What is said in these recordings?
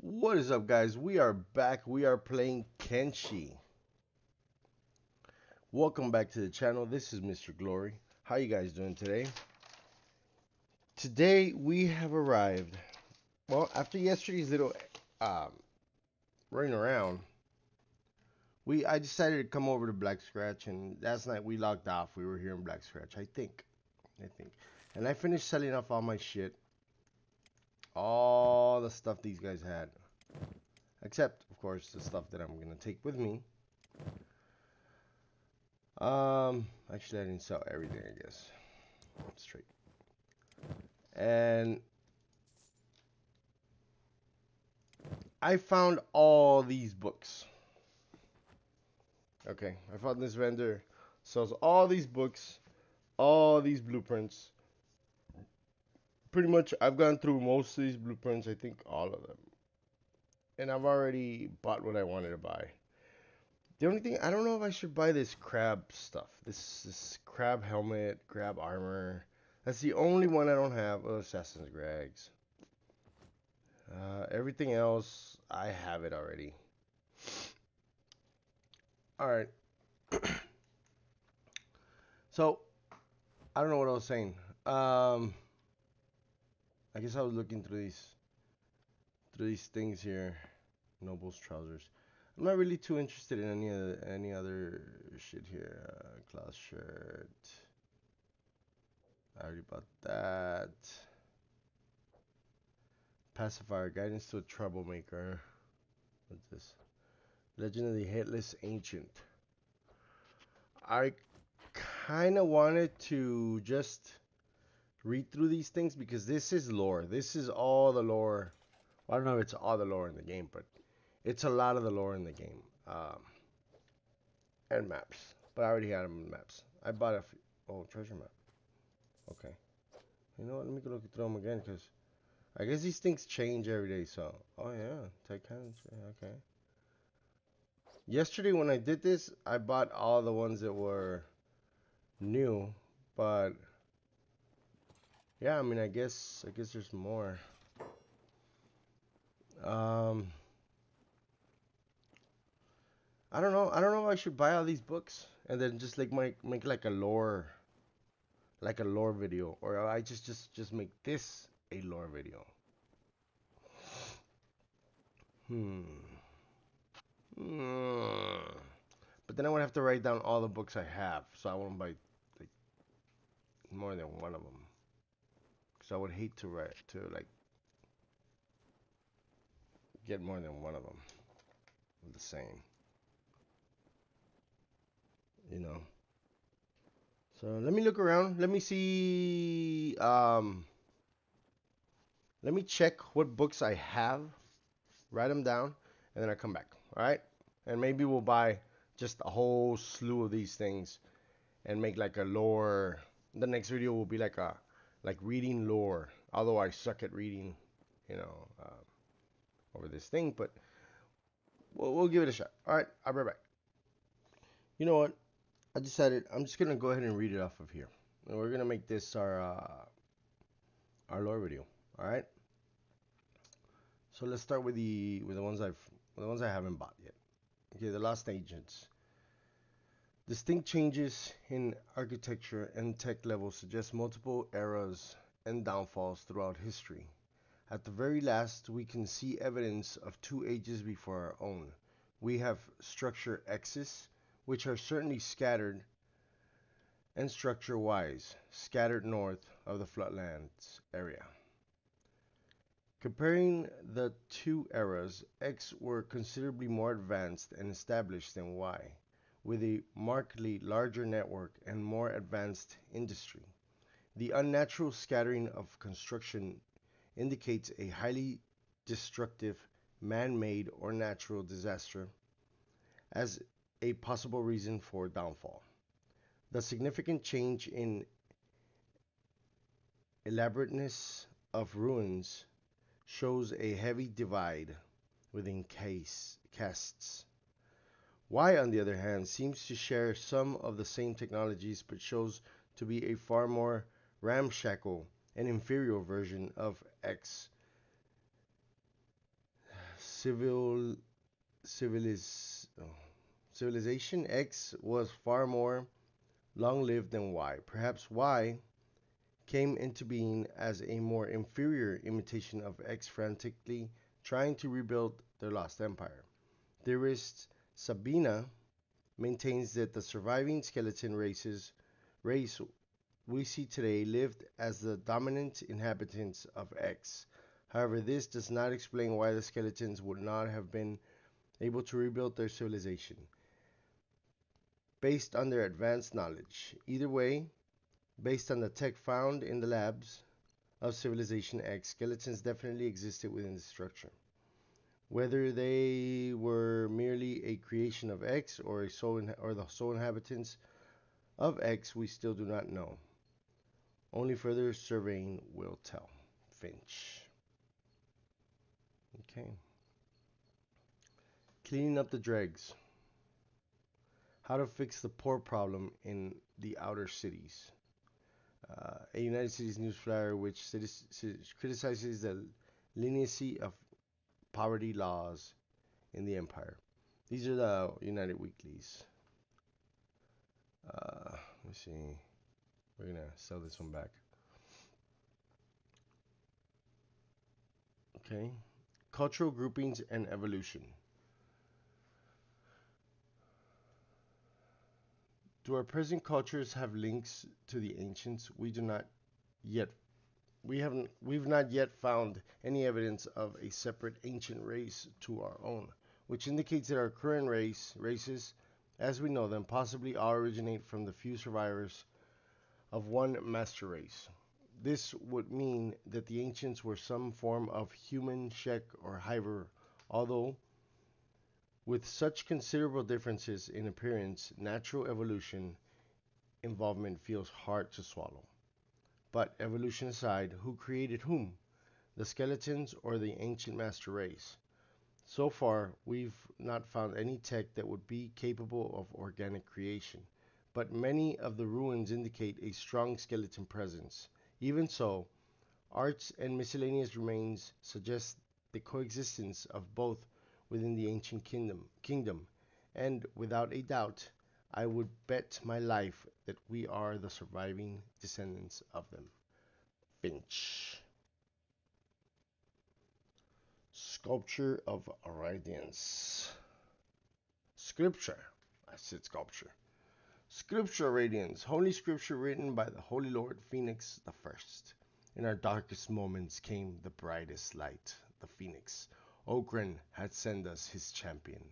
What is up, guys? We are back. We are playing Kenshi. Welcome back to the channel. This is Mr. Glory. How you guys doing today? Today we have arrived. Well, after yesterday's little um, running around, I decided to come over to Black Scratch, and last night we logged off. We were here in Black Scratch, I think, and I finished selling off all my shit, all the stuff these guys had, except of course the stuff that I'm gonna take with me. Actually, I didn't sell everything, I guess. Straight. And I found all these books. Okay, I found this vendor sells all these books, all these blueprints. Pretty much, I've gone through most of these blueprints, I think all of them. And I've already bought what I wanted to buy. The only thing, I don't know if I should buy this crab stuff. This crab helmet, crab armor. That's the only one I don't have. Oh, Assassin's Grags. Everything else, I have it already. Alright. So, I don't know what I was saying. I guess I was looking through these things here. Noble's trousers. I'm not really too interested in any other shit here. Cloth shirt. I already bought that. Pacifier, guidance to a troublemaker. What's this? Legend of the Headless Ancient. I kind of wanted to just read through these things because this is lore. This is all the lore. Well, I don't know if it's all the lore in the game, but it's a lot of the lore in the game. And maps. But I already had them in maps. I bought a few. Oh, treasure map. Okay. You know what? Let me go look through them again because I guess these things change every day. So, oh yeah, Titans. Okay. Yesterday when I did this, I bought all the ones that were new, but yeah, I mean, I guess there's more. Um, I don't know. I don't know if I should buy all these books and then just like make like a lore video, or I just make this a lore video. Hmm. Hmm. But then I would have to write down all the books I have, so I won't buy like more than one of them. Because I would hate to write to like get more than one of them the same, you know. So let me look around. Let me see. Let me check what books I have. Write them down, and then I come back. All right. And maybe we'll buy just a whole slew of these things and make like a lore. The next video will be like reading lore. Although I suck at reading, you know, over this thing, but we'll give it a shot. All right. I'll be right back. You know what? I decided I'm just gonna go ahead and read it off of here, and we're gonna make this our lore video. All right. So let's start with the ones I haven't bought yet. Okay, the Lost Agents. Distinct changes in architecture and tech levels suggest multiple eras and downfalls throughout history. At the very last, we can see evidence of two ages before our own. We have structure X's, which are certainly scattered, and structure Y's, scattered north of the floodlands area. Comparing the two eras, X were considerably more advanced and established than Y, with a markedly larger network and more advanced industry. The unnatural scattering of construction indicates a highly destructive man-made or natural disaster as a possible reason for downfall. The significant change in elaborateness of ruins shows a heavy divide within castes. Y, on the other hand, seems to share some of the same technologies but shows to be a far more ramshackle and inferior version of X. civil civiliz, oh, civilization X was far more long-lived than Y. Perhaps Y came into being as a more inferior imitation of X frantically trying to rebuild their lost empire. Theorist Sabina maintains that the surviving skeleton race we see today lived as the dominant inhabitants of X. However, this does not explain why the skeletons would not have been able to rebuild their civilization based on their advanced knowledge. Either way, based on the tech found in the labs of Civilization X, skeletons definitely existed within the structure. Whether they were merely a creation of X or the sole inhabitants of X, we still do not know. Only further surveying will tell. Finch. Okay. Cleaning up the dregs. How to fix the poor problem in the outer cities. A United States news flyer which criticizes the leniency of poverty laws in the empire. These are the United Weeklies. Let me see. We're gonna sell this one back. Okay. Cultural groupings and evolution. Do our present cultures have links to the ancients? Yet we've not yet found any evidence of a separate ancient race to our own, which indicates that our current races, as we know them, possibly all originate from the few survivors of one master race. This would mean that the ancients were some form of human, Shek, or Hyver, although with such considerable differences in appearance, natural evolution involvement feels hard to swallow. But evolution aside, who created whom? The skeletons or the ancient master race? So far, we've not found any tech that would be capable of organic creation, but many of the ruins indicate a strong skeleton presence. Even so, arts and miscellaneous remains suggest the coexistence of both within the ancient kingdom, and without a doubt, I would bet my life that we are the surviving descendants of them. Finch. Sculpture of radiance. Scripture. I said sculpture. Scripture radiance. Holy scripture written by the Holy Lord Phoenix the First. In our darkest moments came the brightest light, the Phoenix. Okran had sent us his champion,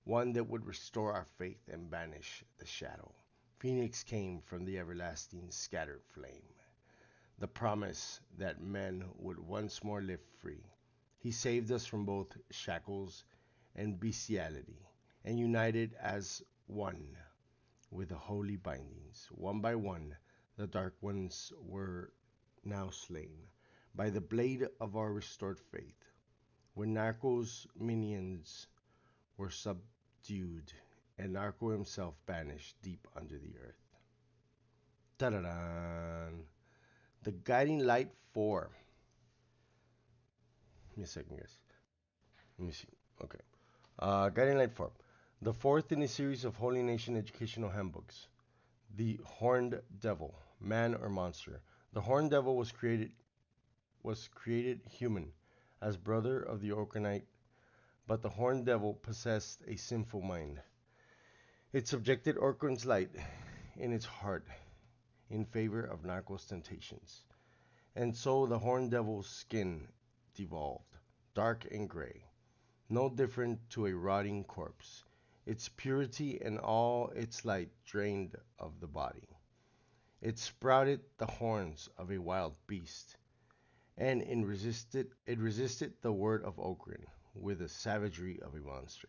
one that would restore our faith and banish the shadow. Phoenix came from the everlasting scattered flame, the promise that men would once more live free. He saved us from both shackles and bestiality, and united as one with the holy bindings. One by one, the dark ones were now slain by the blade of our restored faith. When Narco's minions were subdued and Narco himself banished deep under the earth. Ta-da-da! The Guiding Light 4. Give me a second, guys. Let me see. Okay. Guiding Light 4. The fourth in a series of Holy Nation educational handbooks. The Horned Devil, man or monster. The Horned Devil was created human, as brother of the Orkanite, but the Horned Devil possessed a sinful mind. It subjected Orkan's light in its heart in favor of Narco's temptations. And so the Horned Devil's skin devolved, dark and gray, no different to a rotting corpse, its purity and all its light drained of the body. It sprouted the horns of a wild beast, and it resisted the word of Okran with the savagery of a monster.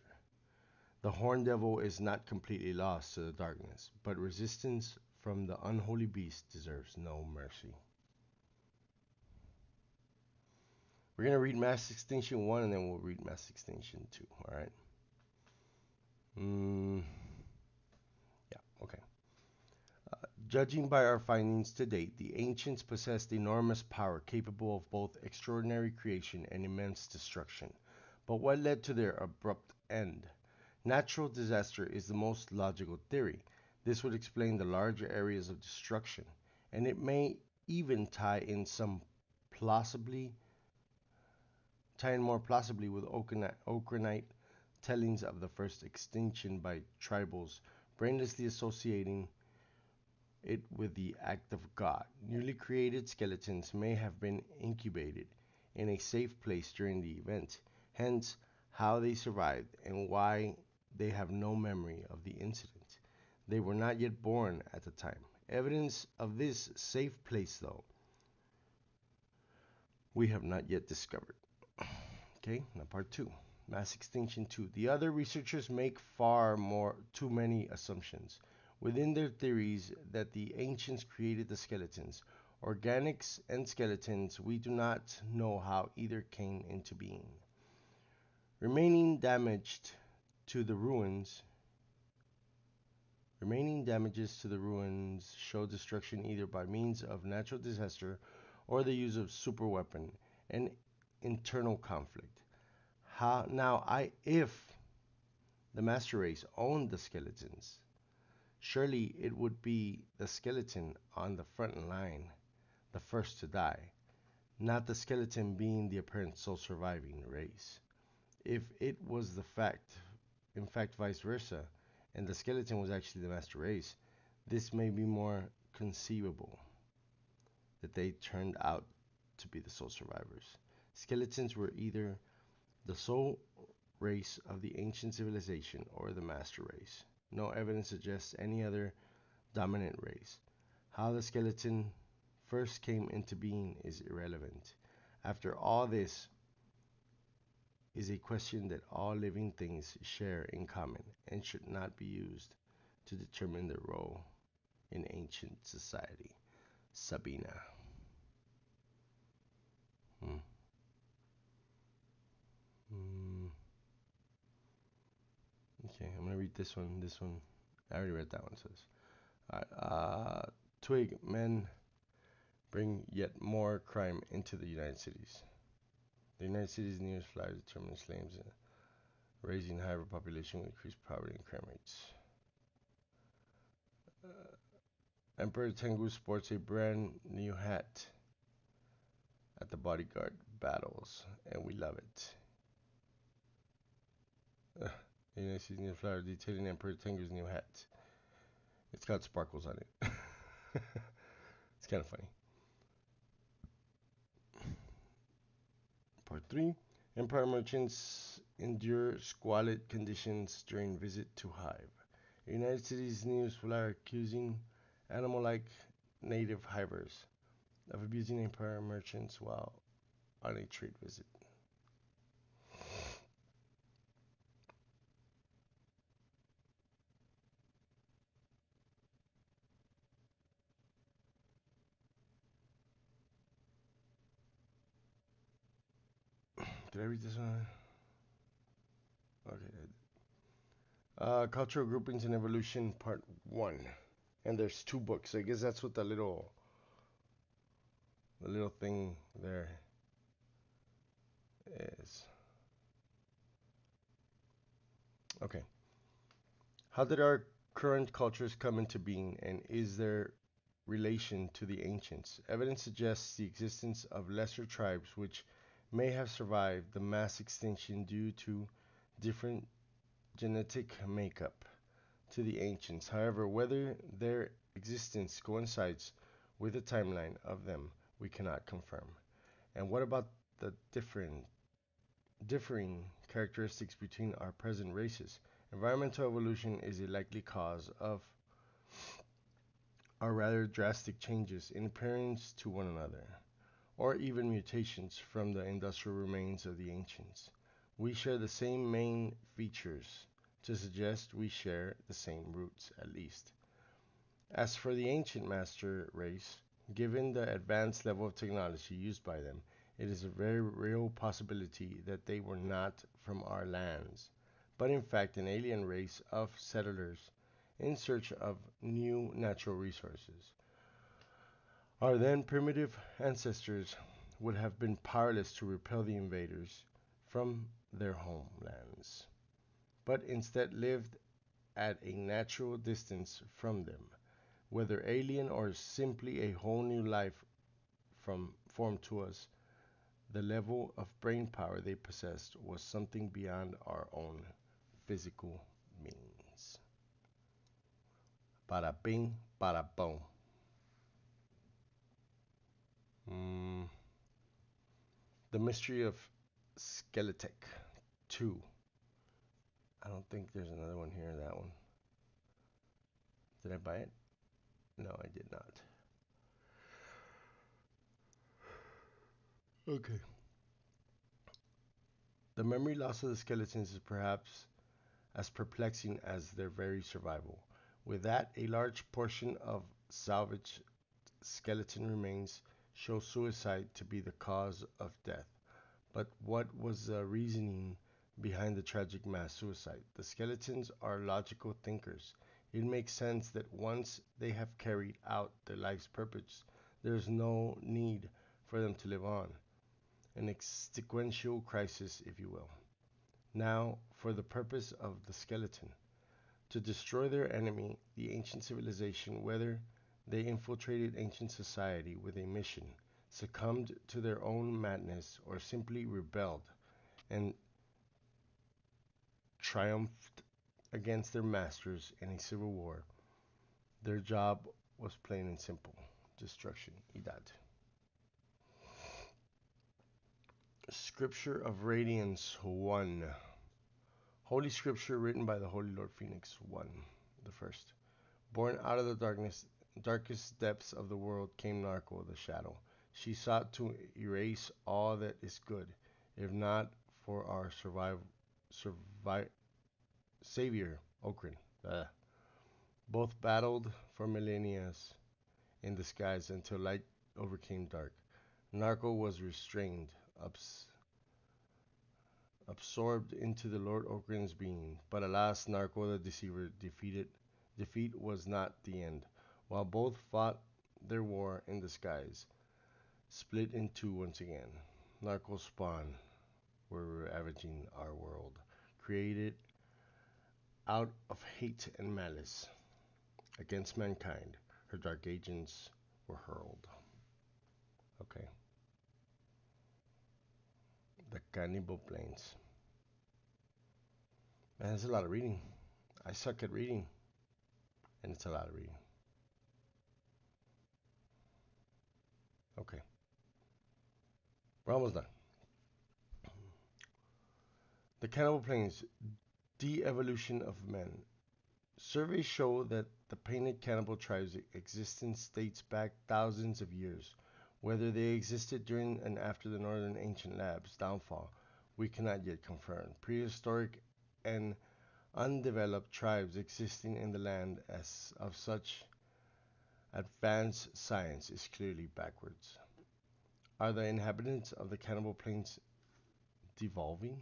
The Horned Devil is not completely lost to the darkness, but resistance from the unholy beast deserves no mercy. We're going to read Mass Extinction 1 and then we'll read Mass Extinction 2, alright? Yeah, okay. Judging by our findings to date, the ancients possessed enormous power capable of both extraordinary creation and immense destruction. But what led to their abrupt end? Natural disaster is the most logical theory. This would explain the larger areas of destruction, and it may even plausibly tie in more plausibly with Okranite tellings of the first extinction by tribals, brainlessly associating it with the act of God. Newly created skeletons may have been incubated in a safe place during the event, hence, how they survived and why they have no memory of the incident. They were not yet born at the time. Evidence of this safe place, though, we have not yet discovered. Okay, now part two. Mass extinction 2. The other researchers make far more too many assumptions within their theories that the ancients created the skeletons. Organics and skeletons, we do not know how either came into being. Remaining damaged to the ruins Remaining damages to the ruins show destruction either by means of natural disaster or the use of superweapon and internal conflict. If the master race owned the skeletons, surely it would be the skeleton on the front line, the first to die, not the skeleton being the apparent sole surviving race. If it was in fact vice versa, and the skeleton was actually the master race, this may be more conceivable that they turned out to be the sole survivors. Skeletons were either the sole race of the ancient civilization or the master race. No evidence suggests any other dominant race. How the skeleton first came into being is irrelevant. After all, this is a question that all living things share in common and should not be used to determine their role in ancient society. Sabina. Hmm. Hmm. Okay, I'm gonna read this one. This one, I already read that one. Says, all right, Twig, men bring yet more crime into the United Cities. The United States' nearest flag determines claims raising higher population will increase poverty and crime rates. Emperor Tengu sports a brand new hat at the bodyguard battles, and we love it. The United States nearest flag detailing Emperor Tengu's new hat. It's got sparkles on it. It's kind of funny. Part 3. Empire merchants endure squalid conditions during visit to hive. The United States news flyer accusing animal-like native hivers of abusing empire merchants while on a trade visit. Did I read this one? Okay. Cultural groupings and evolution, part 1. And there's 2 books. I guess that's what the little thing there is. Okay. How did our current cultures come into being, and is there relation to the ancients? Evidence suggests the existence of lesser tribes which may have survived the mass extinction due to different genetic makeup to the ancients. However, whether their existence coincides with the timeline of them, we cannot confirm. And what about the differing characteristics between our present races? Environmental evolution is a likely cause of or rather drastic changes in appearance to one another, or even mutations from the industrial remains of the ancients. We share the same main features to suggest we share the same roots, at least. As for the ancient master race, given the advanced level of technology used by them, it is a very real possibility that they were not from our lands, but in fact an alien race of settlers in search of new natural resources. Our then primitive ancestors would have been powerless to repel the invaders from their homelands, but instead lived at a natural distance from them. Whether alien or simply a whole new life from formed to us, the level of brain power they possessed was something beyond our own physical means. Para bing, para boom. Mm, the Mystery of Skeletek 2. I don't think there's another one here. That one. Did I buy it? No, I did not. Okay. The memory loss of the skeletons is perhaps as perplexing as their very survival. With that, a large portion of salvaged skeleton remains show suicide to be the cause of death. But what was the reasoning behind the tragic mass suicide? The skeletons are logical thinkers. It makes sense that once they have carried out their life's purpose, there is no need for them to live on. An existential crisis, if you will. Now, for the purpose of the skeleton, to destroy their enemy, the ancient civilization, whether they infiltrated ancient society with a mission, succumbed to their own madness, or simply rebelled and triumphed against their masters in a civil war. Their job was plain and simple: destruction. Idad. Scripture of Radiance 1. Holy Scripture written by the Holy Lord Phoenix 1. The first. Born out of the darkest depths of the world came Narco, the shadow. She sought to erase all that is good, if not for our savior, Okran. Both battled for millennia in the skies until light overcame dark. Narco was restrained, absorbed into the Lord Okran's being. But alas, Narco the deceiver defeat was not the end. While both fought their war in the skies, split in two once again. Narco's spawn were ravaging our world, created out of hate and malice against mankind. Her dark agents were hurled. Okay. The Cannibal Plains. Man, that's a lot of reading. I suck at reading, and it's a lot of reading. Okay. We're almost done. The Cannibal Plains. De-evolution of men. Surveys show that the painted cannibal tribe's existence dates back thousands of years. Whether they existed during and after the northern ancient labs' downfall, we cannot yet confirm. Prehistoric and undeveloped tribes existing in the land as of such advanced science is clearly backwards. Are the inhabitants of the Cannibal Plains devolving?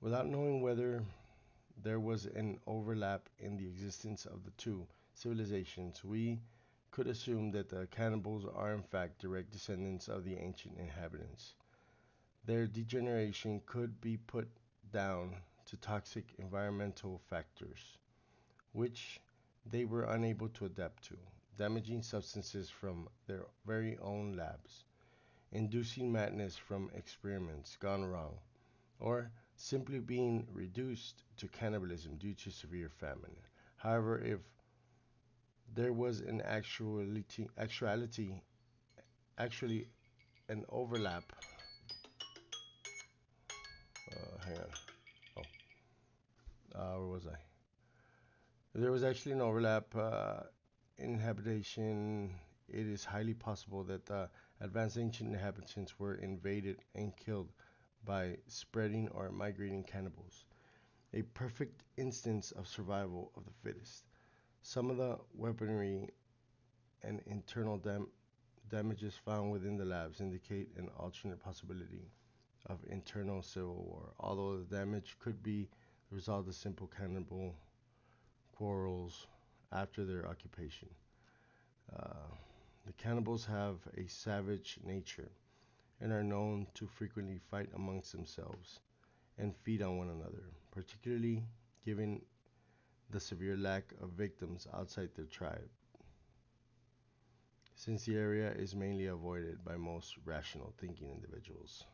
Without knowing whether there was an overlap in the existence of the two civilizations, we could assume that the cannibals are in fact direct descendants of the ancient inhabitants. Their degeneration could be put down to toxic environmental factors, which they were unable to adapt to, damaging substances from their very own labs, inducing madness from experiments gone wrong, or simply being reduced to cannibalism due to severe famine. However, if there was an actually an overlap. Hang on. Where was I? There was actually an overlap in habitation. It is highly possible that the advanced ancient inhabitants were invaded and killed by spreading or migrating cannibals. A perfect instance of survival of the fittest. Some of the weaponry and internal damages found within the labs indicate an alternate possibility of internal civil war, although the damage could be the result of simple cannibal quarrels after their occupation. Uh, the cannibals have a savage nature, and are known to frequently fight amongst themselves and feed on one another, particularly given the severe lack of victims outside their tribe, since the area is mainly avoided by most rational thinking individuals.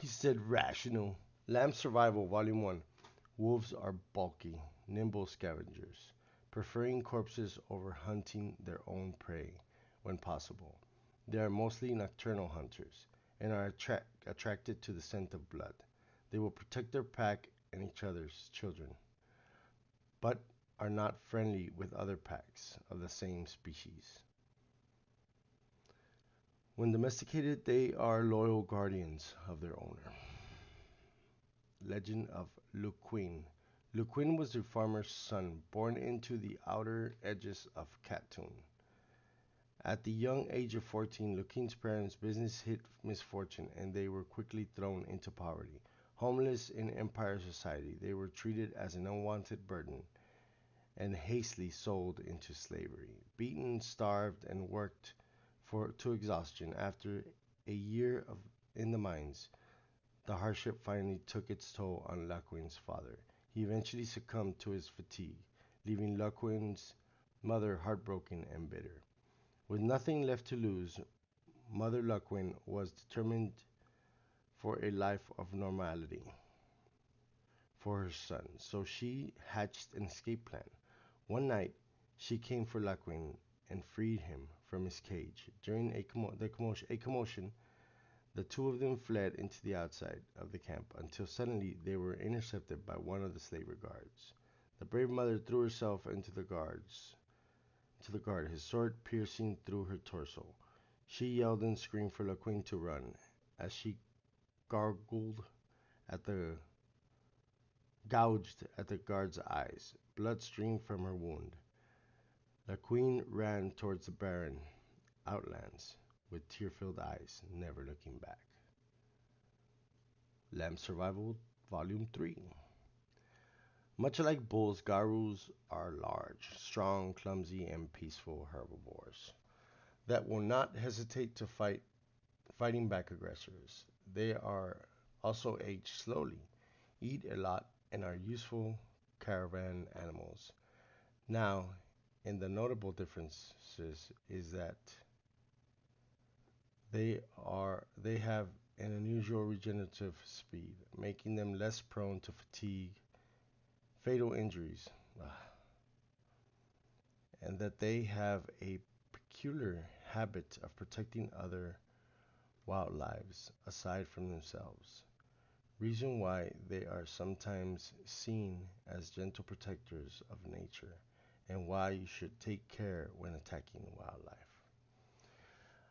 He said rational. Lamb Survival, Volume 1. Wolves are bulky, nimble scavengers, preferring corpses over hunting their own prey when possible. They are mostly nocturnal hunters and are attracted to the scent of blood. They will protect their pack and each other's children, but are not friendly with other packs of the same species. When domesticated, they are loyal guardians of their owner. Legend of Luquin. Luquin was a farmer's son born into the outer edges of Khatun. At the young age of 14, Luquin's parents' business hit misfortune and they were quickly thrown into poverty. Homeless in Empire society, they were treated as an unwanted burden and hastily sold into slavery. Beaten, starved, and worked to exhaustion after a year in the mines, the hardship finally took its toll on Laquin's father. He eventually succumbed to his fatigue, leaving Laquin's mother heartbroken and bitter. With nothing left to lose, Mother Laquin was determined for a life of normality for her son, so she hatched an escape plan. One night, she came for Laquin and freed him from his cage. During a commotion, the two of them fled into the outside of the camp until suddenly they were intercepted by one of the slaver guards. The brave mother threw herself into the guard, his sword piercing through her torso. She yelled and screamed for Laquin to run as she gargled at the gouged at the guard's eyes. Blood streamed from her wound. Laquin ran towards the barren outlands with tear-filled eyes, never looking back. Lamb Survival, Volume 3. Much like bulls, garus are large, strong, clumsy, and peaceful herbivores that will not hesitate to fighting back aggressors. They are also age slowly, eat a lot, and are useful caravan animals. Now, in the notable differences is that they have an unusual regenerative speed, making them less prone to fatigue, fatal injuries, and that they have a peculiar habit of protecting other wildlife aside from themselves. Reason why they are sometimes seen as gentle protectors of nature, and why you should take care when attacking wildlife.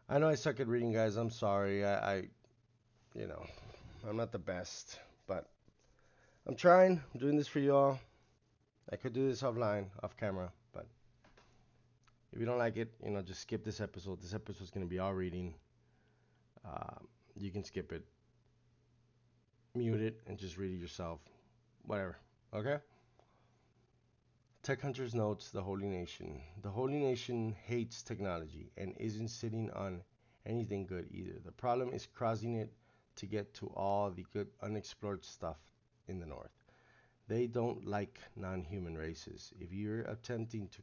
I know I suck at reading, guys. I'm sorry. You know, I'm not the best, but I'm trying. I'm doing this for y'all. I could do this offline, off camera, but if you don't like it, just skip this episode. This episode's gonna be all reading. You can skip it, mute it, and just read it yourself. Whatever. Okay? Tech Hunters notes the Holy Nation. The Holy Nation hates technology and isn't sitting on anything good either. The problem is crossing it to get to all the good unexplored stuff in the north. They don't like non-human races. If you're attempting to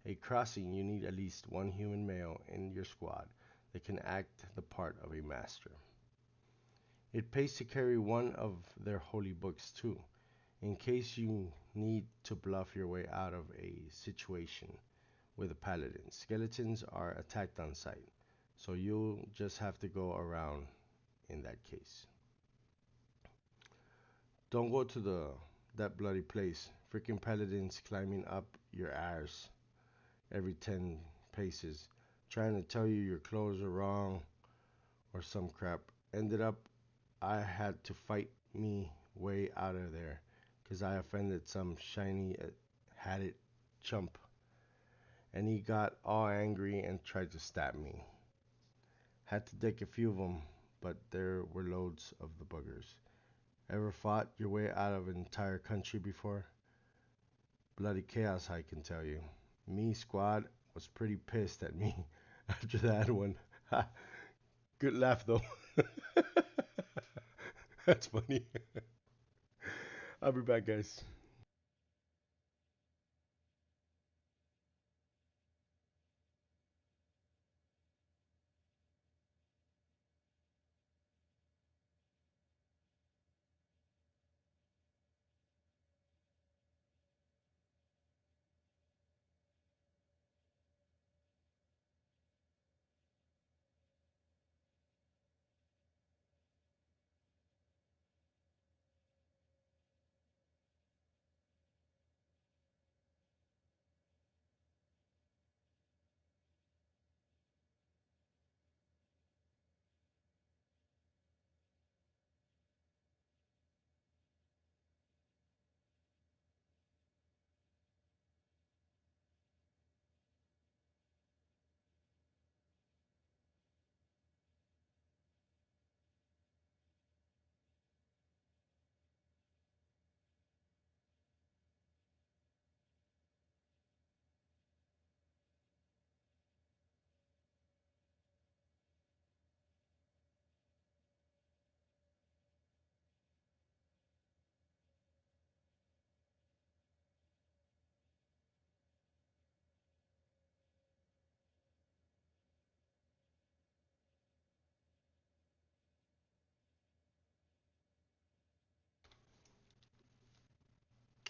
a crossing, you need at least one human male in your squad that can act the part of a master. It pays to carry one of their holy books too, in case you need to bluff your way out of a situation with a paladin. Skeletons are attacked on sight, so you'll just have to go around in that case. Don't go to that bloody place. Freaking paladins climbing up your arse every 10 paces, trying to tell you your clothes are wrong or some crap. Ended up, I had to fight me way out of there because I offended some shiny hatted chump, and he got all angry and tried to stab me. Had to take a few of them, but there were loads of the buggers. Ever fought your way out of an entire country before? Bloody chaos, I can tell you. Me squad was pretty pissed at me after that one. Good laugh though. That's funny. I'll be back, guys.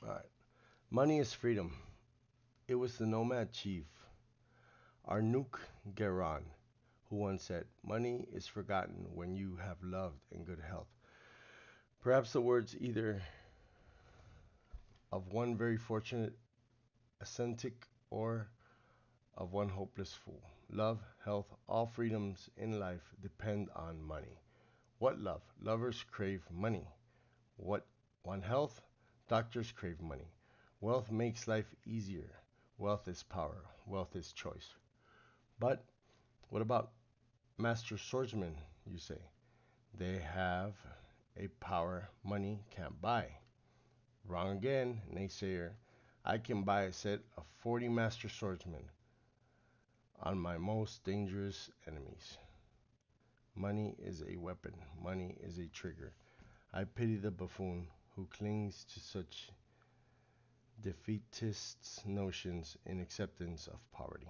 All right. Money is freedom. It was the nomad chief, Arnuk Geran, who once said, "Money is forgotten when you have loved and good health." Perhaps the words either of one very fortunate ascetic or of one hopeless fool. Love, health, all freedoms in life depend on money. What love? Lovers crave money. What want health? Doctors crave money. Wealth makes life easier. Wealth is power. Wealth is choice. But what about master swordsmen, you say? They have a power money can't buy. Wrong again, naysayer. I can buy a set of 40 master swordsmen on my most dangerous enemies. Money is a weapon. Money is a trigger. I pity the buffoon who clings to such defeatist notions in acceptance of poverty.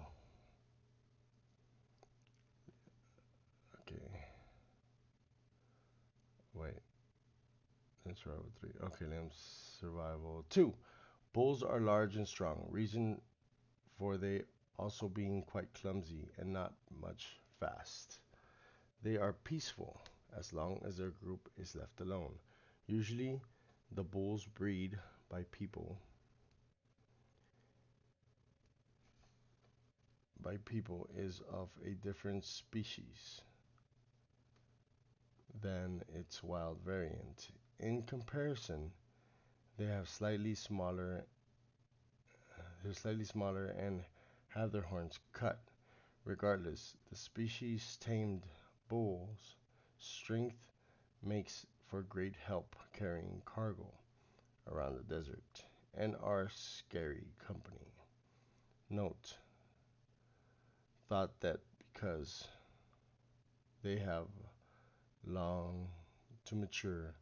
Okay, wait. Let's survival three. Okay, let's survival two. Bulls are large and strong. Reason for they also being quite clumsy and not much fast. They are peaceful as long as their group is left alone. Usually, the bulls breed by people is of a different species than its wild variant. In comparison, they have slightly smaller and have their horns cut. Regardless, the species tamed bull's strength makes for great help carrying cargo around the desert and are scary company. Note, thought that because they have long to mature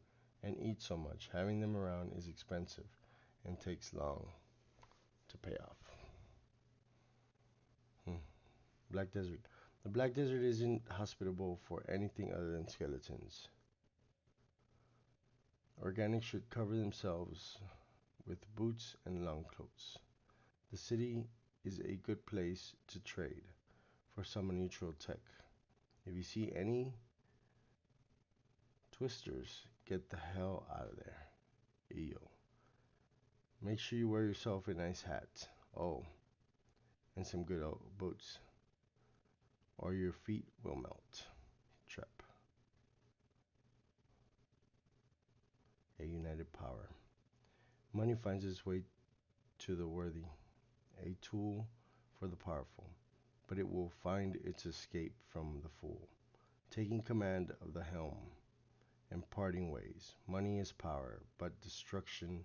and eat so much, having them around is expensive and takes long to pay off. Hmm. Black Desert. The Black Desert isn't hospitable for anything other than skeletons. Organics should cover themselves with boots and long coats. The city is a good place to trade for some unusual tech. If you see any twisters, get the hell out of there. Eyo. Make sure you wear yourself a nice hat. Oh, and some good old boots, or your feet will melt. Trap. A united power. Money finds its way to the worthy, a tool for the powerful, but it will find its escape from the fool. Taking command of the helm and parting ways. Money is power, but destruction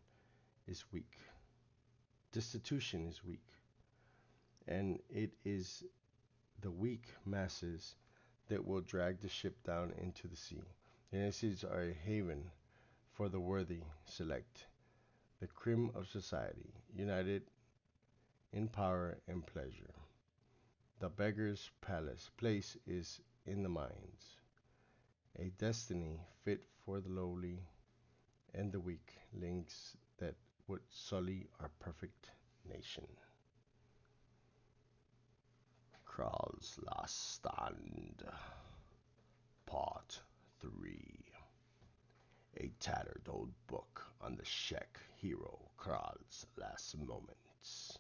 is weak. Destitution is weak, and it is the weak masses that will drag the ship down into the sea. The United States are a haven for the worthy select, the cream of society, united in power and pleasure. The beggar's palace place is in the mines, a destiny fit for the lowly and the weak links that would sully our perfect nation. Kral's Last Stand, Part 3. A tattered old book on the Czech hero Kral's last moments.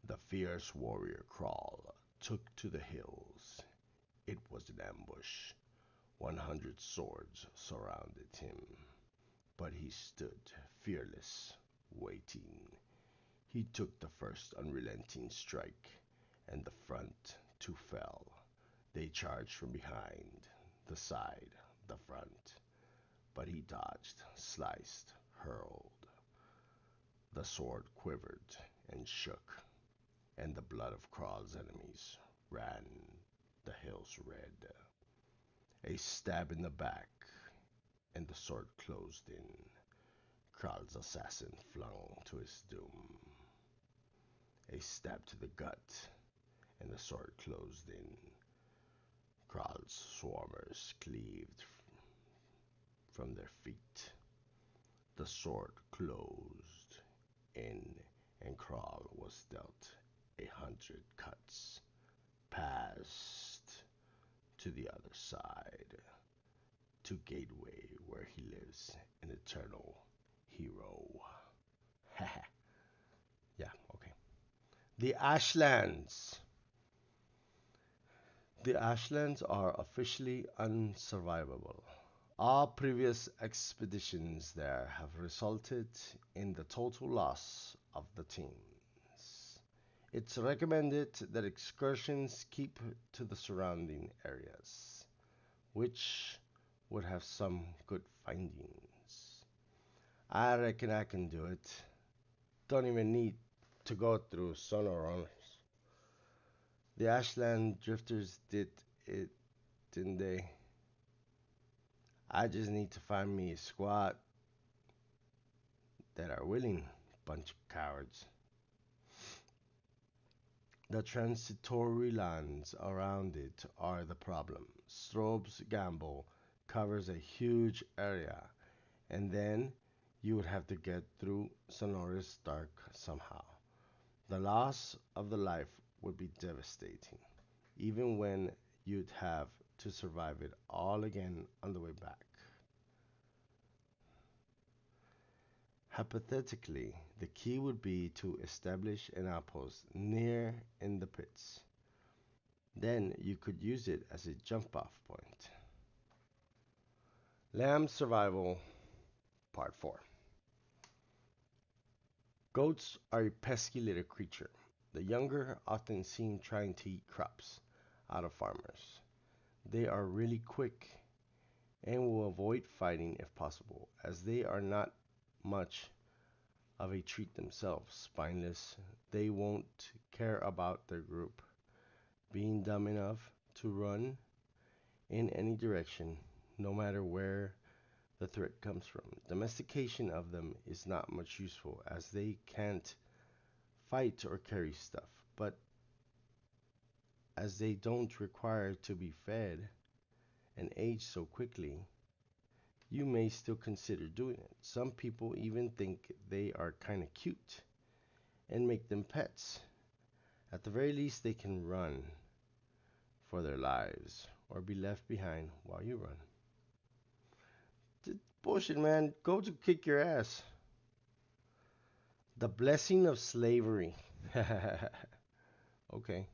The fierce warrior Kral took to the hills. It was an ambush. 100 swords surrounded him, but he stood fearless, waiting. He took the first unrelenting strike, and the front two fell. They charged from behind, the side, the front, but he dodged, sliced, hurled. The sword quivered and shook, and the blood of Kral's enemies ran the hills red. A stab in the back, and the sword closed in. Kral's assassin flung to his doom. A stab to the gut, and the sword closed in. Kral's swarmers cleaved from their feet. The sword closed in, and Kral was dealt 100 cuts. Passed to the other side, to Gateway, where he lives, an eternal hero. Yeah, okay. The Ashlands. The Ashlands are officially unsurvivable. All previous expeditions there have resulted in the total loss of the teams. It's recommended that excursions keep to the surrounding areas, which would have some good findings. I reckon I can do it. Don't even need to go through Sonoran. The Ashland drifters did it, didn't they? I just need to find me a squad that are willing. Bunch of cowards. The transitory lands around it are the problem. Strobe's gamble covers a huge area, and then you would have to get through Sonora's Dark somehow. The loss of the life would be devastating, even when you'd have to survive it all again on the way back. Hypothetically, the key would be to establish an outpost near in the pits. Then you could use it as a jump off point. Lamb Survival Part 4. Goats are a pesky little creature. The younger often seen trying to eat crops out of farmers. They are really quick and will avoid fighting if possible, as they are not much of a treat themselves. Spineless, they won't care about their group, being dumb enough to run in any direction, no matter where the threat comes from. Domestication of them is not much useful, as they can't fight or carry stuff, but as they don't require to be fed and age so quickly, you may still consider doing it. Some people even think they are kind of cute and make them pets. At the very least, they can run for their lives or be left behind while you run. Bullshit, man. Go to kick your ass. The Blessing of Slavery. Okay.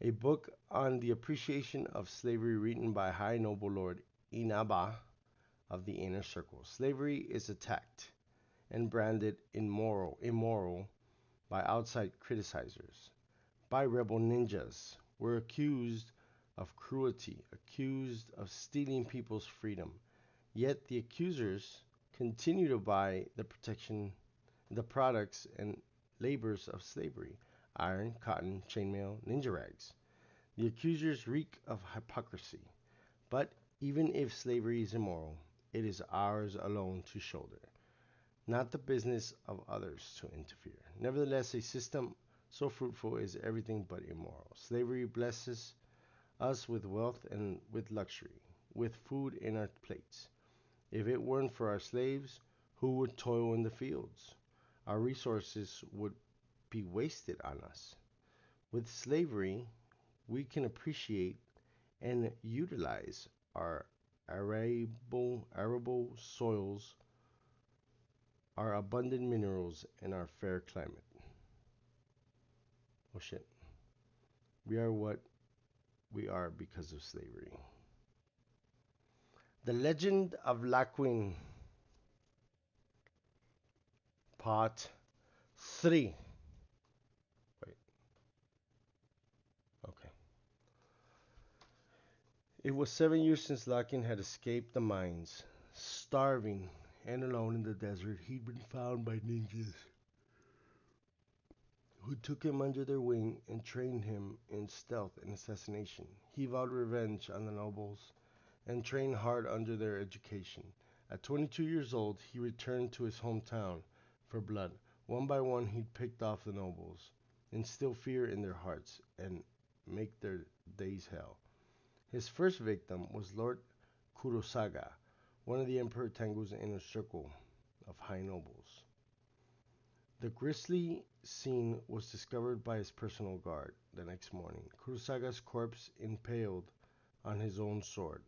A book on the appreciation of slavery written by High Noble Lord Inaba of the Inner Circle. Slavery is attacked and branded immoral by outside criticizers, by rebel ninjas. We're accused of cruelty, accused of stealing people's freedom. Yet the accusers continue to buy the products and labors of slavery. iron, cotton, chainmail, ninja rags. The accusers reek of hypocrisy. But even if slavery is immoral, it is ours alone to shoulder, not the business of others to interfere. Nevertheless, a system so fruitful is everything but immoral. Slavery blesses us with wealth and with luxury, with food in our plates. If it weren't for our slaves, who would toil in the fields? Our resources would be wasted on us. With slavery, we can appreciate and utilize our arable soils, our abundant minerals, and our fair climate. Oh shit. We are what we are because of slavery. The Legend of Laquin, Part 3. Wait, okay. It was 7 years since Laquin had escaped the mines. Starving and alone in the desert, he'd been found by ninjas who took him under their wing and trained him in stealth and assassination. He vowed revenge on the nobles and trained hard under their education. At 22 years old, he returned to his hometown for blood. One by one, he'd picked off the nobles, instill fear in their hearts, and make their days hell. His first victim was Lord Kurosaga, one of the Emperor Tengu's inner circle of high nobles. The grisly scene was discovered by his personal guard the next morning. Kurosaga's corpse impaled on his own sword.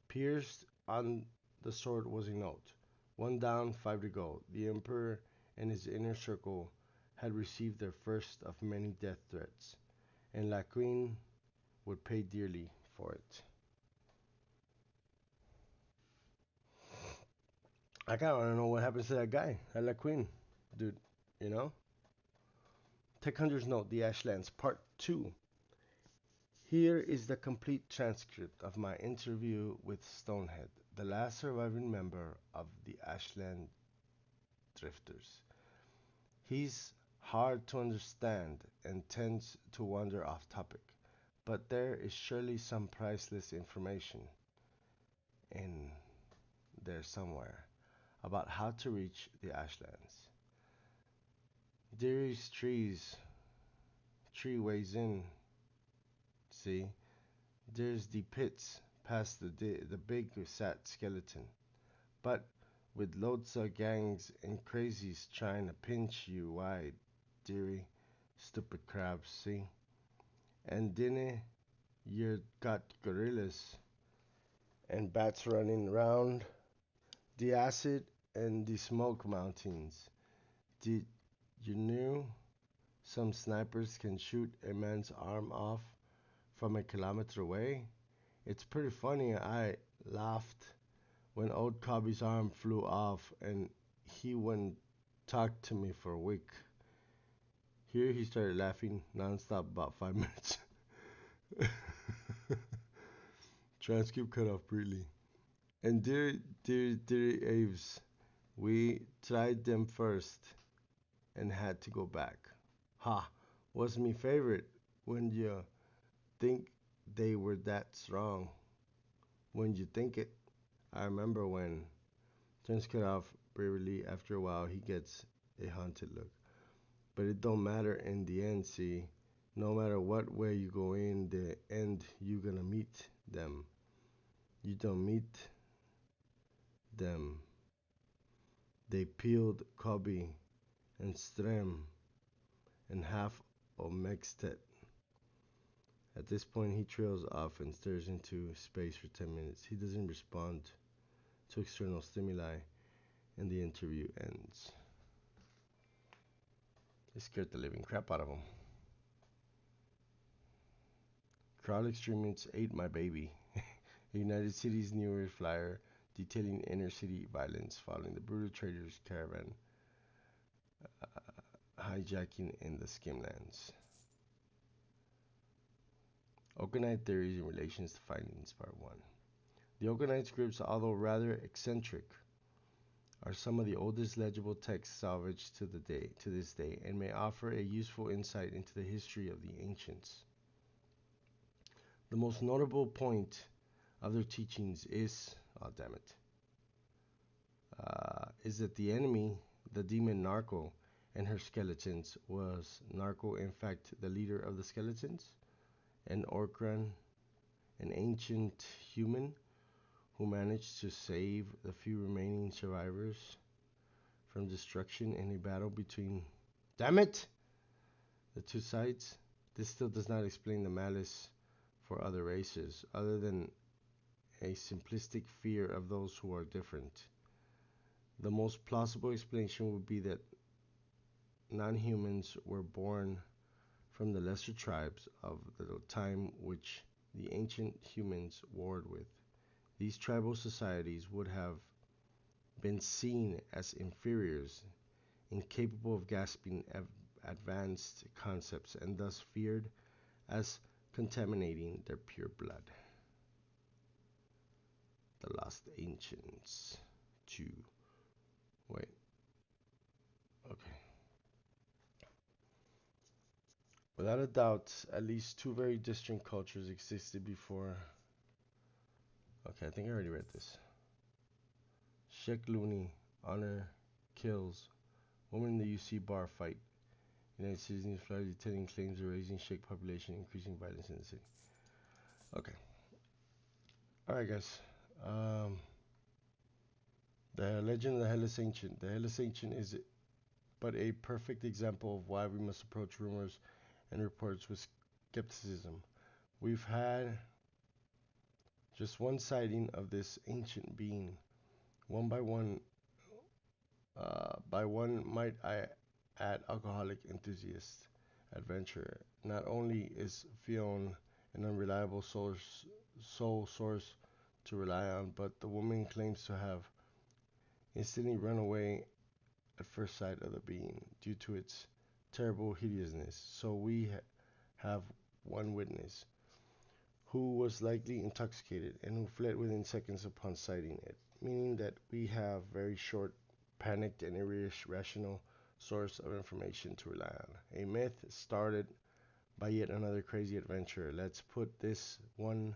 Pierced on the sword was a note. One down, five to go. The Emperor and his inner circle had received their first of many death threats, and La Queen would pay dearly for it. I kinda wanna know what happens to that guy, that La Queen. Dude, you know? Tech Hunter's Note, The Ashlands, Part 2. Here is the complete transcript of my interview with Stonehead, the last surviving member of the Ashland Drifters. He's hard to understand and tends to wander off topic, but there is surely some priceless information in there somewhere about how to reach the Ashlands. Deary's tree weighs in, see? There's the pits past the big fat skeleton, but with loads of gangs and crazies trying to pinch you wide, dearie, stupid crabs, see? And then you got gorillas and bats running around, the acid and the smoke mountains. Did you know some snipers can shoot a man's arm off from a kilometer away? It's pretty funny. I laughed when old Cobby's arm flew off and he wouldn't talk to me for a week. Here he started laughing nonstop about 5 minutes. Transcript cut off briefly. And dear Aves, we tried them first and had to go back. Ha, was me favorite when you think they were that strong. When you think it. I remember when turns cut off briefly after a while he gets a haunted look. But it don't matter in the end, see. No matter what way you go in the end you gonna meet them. You don't meet them. They peeled Cobby and Strem and half of Mextet. At this point he trails off and stares into space for 10 minutes. He doesn't respond to external stimuli and the interview ends. It scared the living crap out of him. Crowd extremists ate my baby. A United Cities New Year flyer detailing inner city violence following the brutal traders caravan hijacking in the skimlands. Okanite theories in relation to findings, part 1. The Okanite groups, although rather eccentric, are some of the oldest legible texts salvaged to this day and may offer a useful insight into the history of the ancients. The most notable point of their teachings is that the enemy, the demon Narco, and her skeletons was Narco in fact the leader of the skeletons, and Orkran, an ancient human who managed to save the few remaining survivors from destruction in a battle between, damn it, the two sides. This still does not explain the malice for other races, other than a simplistic fear of those who are different. The most plausible explanation would be that non-humans were born from the lesser tribes of the time which the ancient humans warred with. These tribal societies would have been seen as inferiors, incapable of grasping advanced concepts, and thus feared as contaminating their pure blood. The Lost Ancients 2. Wait. Okay. Without a doubt, at least two very distinct cultures existed before. Okay, I think I already read this. Sheikh Looney, honor, kills. Woman in the UC bar fight. United citizens Florida detaining claims of raising Sheikh population, increasing violence in the city. Okay. Alright, guys. The legend of the Hellas Ancient. The Hellas Ancient is but a perfect example of why we must approach rumors and reports with skepticism. We've had just one sighting of this ancient being. One by one might I add alcoholic enthusiast, adventurer. Not only is Fionn an unreliable sole source to rely on, but the woman claims to have instantly run away at first sight of the being due to its terrible hideousness. So we have one witness who was likely intoxicated and who fled within seconds upon sighting it, meaning that we have very short, panicked, and irrational source of information to rely on. A myth started by yet another crazy adventurer. Let's put this one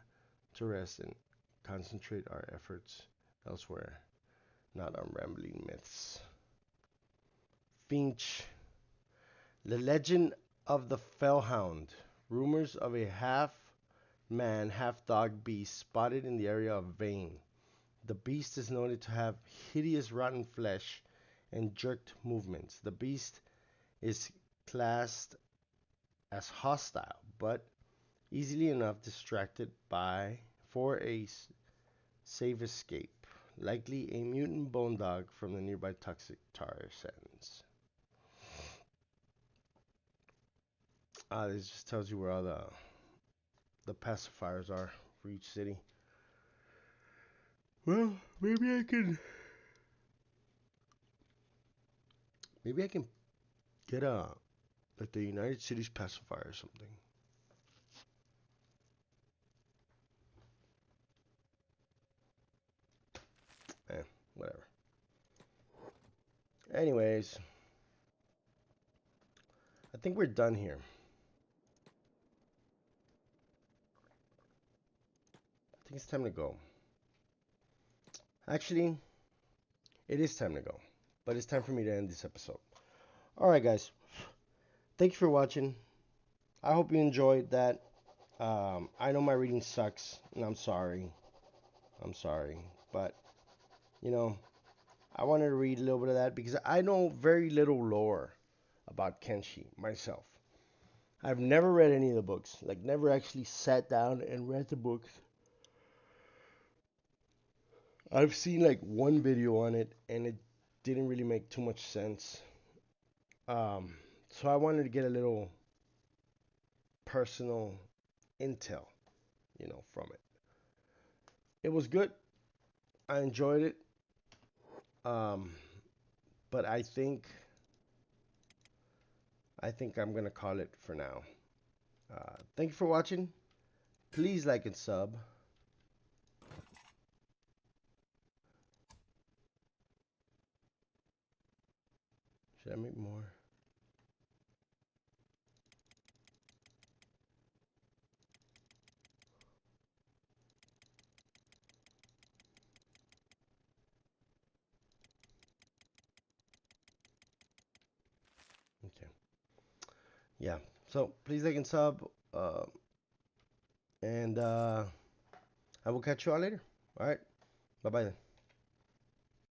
to rest and concentrate our efforts elsewhere, not on rambling myths. Finch. The legend of the Fellhound. Rumors of a half-man, half-dog beast spotted in the area of Vane. The beast is noted to have hideous rotten flesh and jerked movements. The beast is classed as hostile, but easily enough distracted for a safe escape. Likely a mutant bone dog from the nearby toxic tar sands. This just tells you where all the pacifiers are for each city. Well, maybe I can get like the United Cities pacifier or something. Whatever. Anyways, I think we're done here. I think it's time to go. Actually, it is time to go, but it's time for me to end this episode. Alright, guys. Thank you for watching. I hope you enjoyed that. I know my reading sucks, and I'm sorry. But, you know, I wanted to read a little bit of that because I know very little lore about Kenshi myself. I've never read any of the books. Like, never actually sat down and read the books. I've seen like one video on it, and it didn't really make too much sense. So I wanted to get a little personal intel, from it. It was good. I enjoyed it. Um, but I think I'm gonna call it for now. Thank you for watching. Please like and sub. Should I make more? Okay. Yeah. So please like and sub. And I will catch you all later. All right. Bye bye then.